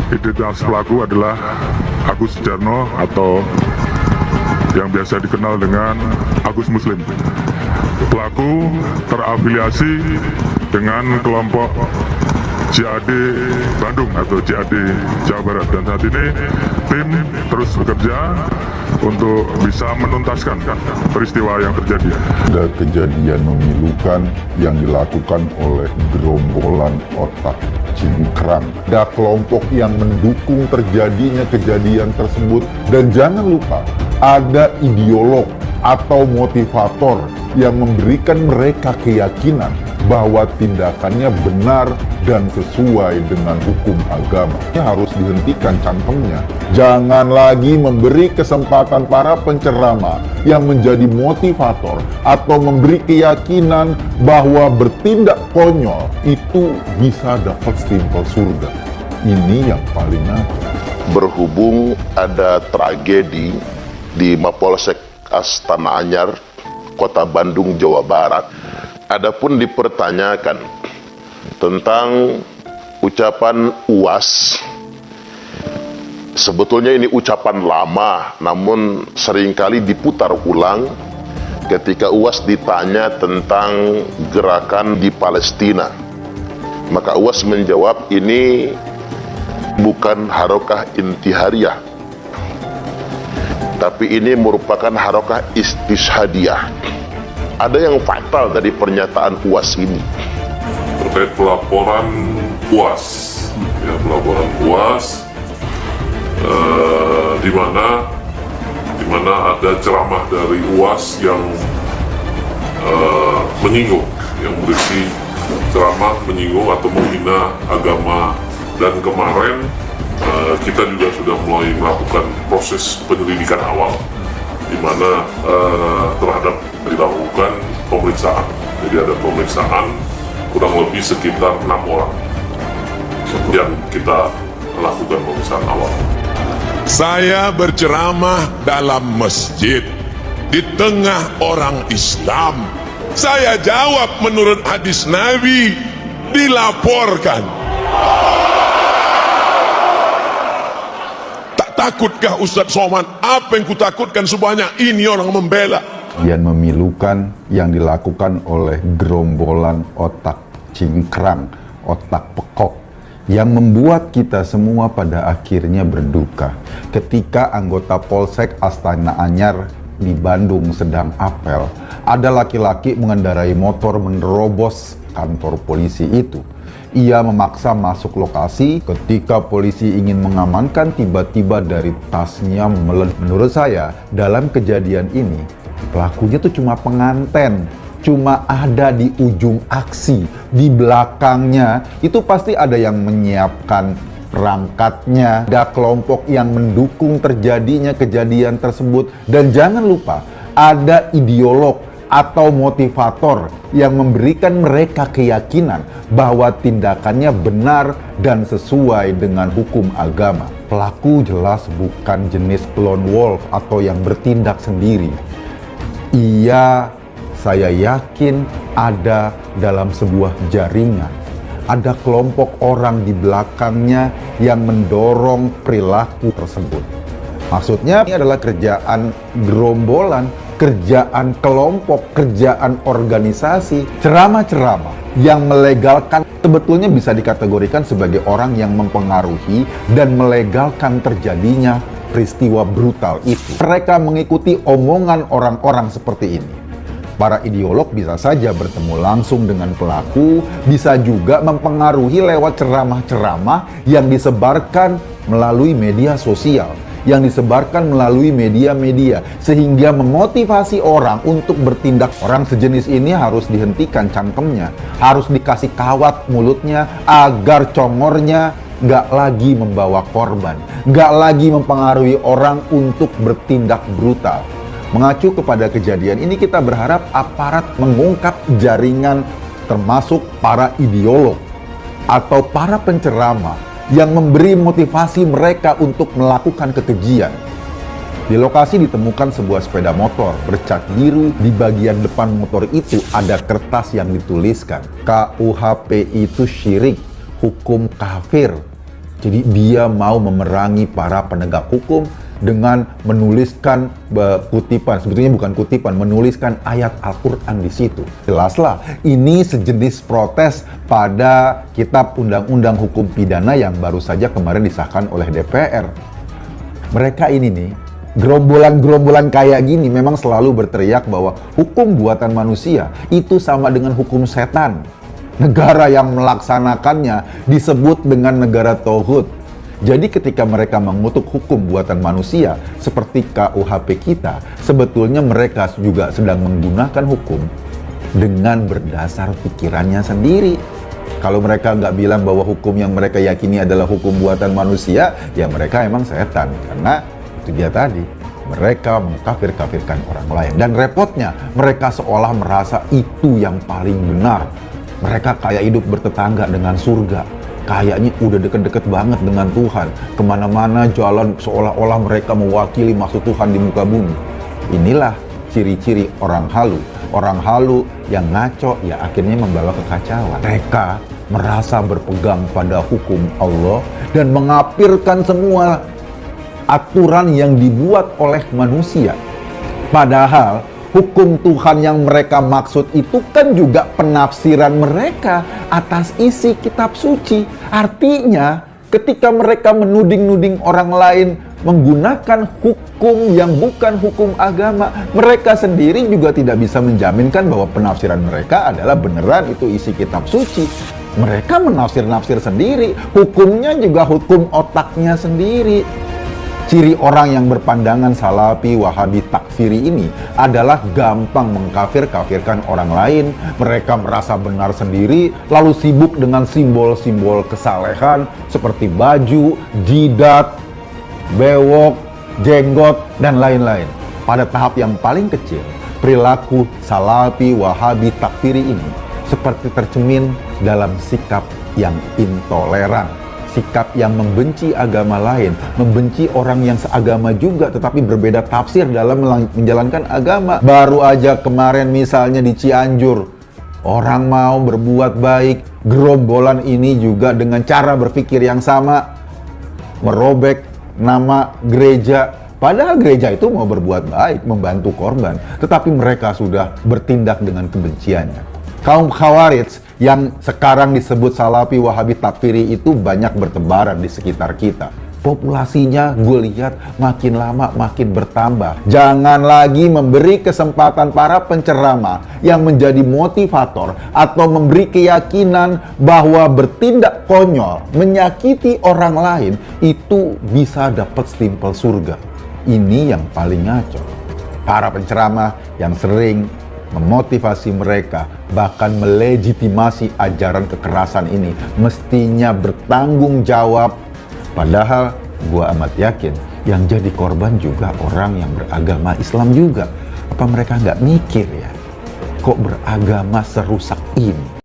Identitas pelaku adalah Agus Sujarno atau yang biasa dikenal dengan Agus Muslim. Pelaku terafiliasi dengan kelompok JAD Bandung atau JAD Jawa Barat, dan saat ini tim terus bekerja untuk bisa menuntaskan peristiwa yang terjadi. Ada kejadian memilukan yang dilakukan oleh gerombolan otak cingkrang. Ada kelompok yang mendukung terjadinya kejadian tersebut, dan jangan lupa ada ideolog atau motivator yang memberikan mereka keyakinan bahwa tindakannya benar dan sesuai dengan hukum agama. Ini harus dihentikan cangkemnya. Jangan lagi memberi kesempatan para penceramah yang menjadi motivator atau memberi keyakinan bahwa bertindak konyol itu bisa dapat stempel surga. Ini yang paling ada. Berhubung ada tragedi di Mapolsek Astana Anyar, Kota Bandung, Jawa Barat, adapun dipertanyakan tentang ucapan UAS. Sebetulnya ini ucapan lama, namun seringkali diputar ulang ketika UAS ditanya tentang gerakan di Palestina. Maka UAS menjawab, ini bukan harokah intihariyah, tapi ini merupakan harokah istishadiyah. Ada yang fatal dari pernyataan UAS ini. Terkait pelaporan UAS, ya, pelaporan UAS, di mana ada ceramah dari UAS yang menyinggung, yang berisi ceramah menyinggung atau menghina agama, dan kemarin kita juga sudah mulai melakukan proses penyelidikan awal, di mana terhadap dilakukan pemeriksaan. Jadi ada pemeriksaan kurang lebih sekitar 6 orang yang kita lakukan pemeriksaan awal. Saya berceramah dalam masjid di tengah orang Islam. Saya jawab menurut hadis Nabi, dilaporkan. Tak takutkah Ustadz Somad? Apa yang kutakutkan sebanyak ini orang membela? Yang memilukan yang dilakukan oleh gerombolan otak cingkrang, otak pekok, yang membuat kita semua pada akhirnya berduka ketika anggota Polsek Astana Anyar di Bandung sedang apel. Ada laki-laki mengendarai motor menerobos kantor polisi itu. Ia memaksa masuk lokasi. Ketika polisi ingin mengamankan, tiba-tiba dari tasnya meledak. Menurut saya, dalam kejadian ini pelakunya tuh cuma penganten, cuma ada di ujung aksi. Di belakangnya itu pasti ada yang menyiapkan perangkatnya, ada kelompok yang mendukung terjadinya kejadian tersebut, dan jangan lupa ada ideolog atau motivator yang memberikan mereka keyakinan bahwa tindakannya benar dan sesuai dengan hukum agama. Pelaku jelas bukan jenis lone wolf atau yang bertindak sendiri. Ia, saya yakin, ada dalam sebuah jaringan. Ada kelompok orang di belakangnya yang mendorong perilaku tersebut. Maksudnya ini adalah kerjaan gerombolan, kerjaan kelompok, kerjaan organisasi. Ceramah-ceramah yang melegalkan sebetulnya bisa dikategorikan sebagai orang yang mempengaruhi dan melegalkan terjadinya peristiwa brutal itu. Mereka mengikuti omongan orang-orang seperti ini. Para ideolog bisa saja bertemu langsung dengan pelaku, bisa juga mempengaruhi lewat ceramah-ceramah yang disebarkan melalui media sosial, yang disebarkan melalui media-media, sehingga memotivasi orang untuk bertindak. Orang sejenis ini harus dihentikan cangkemnya, harus dikasih kawat mulutnya agar congornya nggak lagi membawa korban, nggak lagi mempengaruhi orang untuk bertindak brutal. Mengacu kepada kejadian ini, kita berharap aparat mengungkap jaringan termasuk para ideolog atau para penceramah yang memberi motivasi mereka untuk melakukan kekejian. Di lokasi ditemukan sebuah sepeda motor bercat biru. Di bagian depan motor itu ada kertas yang dituliskan, KUHP itu syirik, hukum kafir. Jadi dia mau memerangi para penegak hukum dengan menuliskan kutipan, sebetulnya bukan kutipan, menuliskan ayat Al-Quran di situ. Jelaslah, ini sejenis protes pada kitab Undang-Undang Hukum Pidana yang baru saja kemarin disahkan oleh DPR. Mereka ini nih, gerombolan-gerombolan kayak gini memang selalu berteriak bahwa hukum buatan manusia itu sama dengan hukum setan. Negara yang melaksanakannya disebut dengan negara tauhid. Jadi ketika mereka mengutuk hukum buatan manusia seperti KUHP kita, sebetulnya mereka juga sedang menggunakan hukum dengan berdasar pikirannya sendiri. Kalau mereka nggak bilang bahwa hukum yang mereka yakini adalah hukum buatan manusia, ya mereka emang setan. Karena itu dia tadi, mereka mengkafir-kafirkan orang lain. Dan repotnya, mereka seolah merasa itu yang paling benar. Mereka kayak hidup bertetangga dengan surga. Kayaknya udah deket-deket banget dengan Tuhan. Kemana-mana jalan seolah-olah mereka mewakili maksud Tuhan di muka bumi. Inilah ciri-ciri orang halu. Orang halu yang ngaco ya akhirnya membawa kekacauan. Mereka merasa berpegang pada hukum Allah dan mengapirkan semua aturan yang dibuat oleh manusia. Padahal hukum Tuhan yang mereka maksud itu kan juga penafsiran mereka atas isi kitab suci. Artinya, ketika mereka menuding-nuding orang lain menggunakan hukum yang bukan hukum agama, mereka sendiri juga tidak bisa menjaminkan bahwa penafsiran mereka adalah beneran itu isi kitab suci. Mereka menafsir-nafsir sendiri, hukumnya juga hukum otaknya sendiri. Ciri orang yang berpandangan salafi, wahabi, takfiri ini adalah gampang mengkafir-kafirkan orang lain. Mereka merasa benar sendiri, lalu sibuk dengan simbol-simbol kesalehan seperti baju, jidat, bewok, jenggot, dan lain-lain. Pada tahap yang paling kecil, perilaku salafi, wahabi, takfiri ini seperti tercermin dalam sikap yang intoleran. Sikap yang membenci agama lain, membenci orang yang seagama juga tetapi berbeda tafsir dalam menjalankan agama. Baru aja kemarin misalnya di Cianjur, orang mau berbuat baik, gerombolan ini juga dengan cara berpikir yang sama merobek nama gereja. Padahal gereja itu mau berbuat baik, membantu korban, tetapi mereka sudah bertindak dengan kebenciannya. Kaum Khawarij yang sekarang disebut salafi, wahabi, takfiri itu banyak bertebaran di sekitar kita. Populasinya gue lihat makin lama makin bertambah. Jangan lagi memberi kesempatan para penceramah yang menjadi motivator atau memberi keyakinan bahwa bertindak konyol, menyakiti orang lain itu bisa dapat stempel surga. Ini yang paling ngaco. Para penceramah yang sering memotivasi mereka, bahkan melegitimasi ajaran kekerasan ini, mestinya bertanggung jawab. Padahal gua amat yakin yang jadi korban juga orang yang beragama Islam juga. Apa mereka nggak mikir ya, kok beragama serusak ini?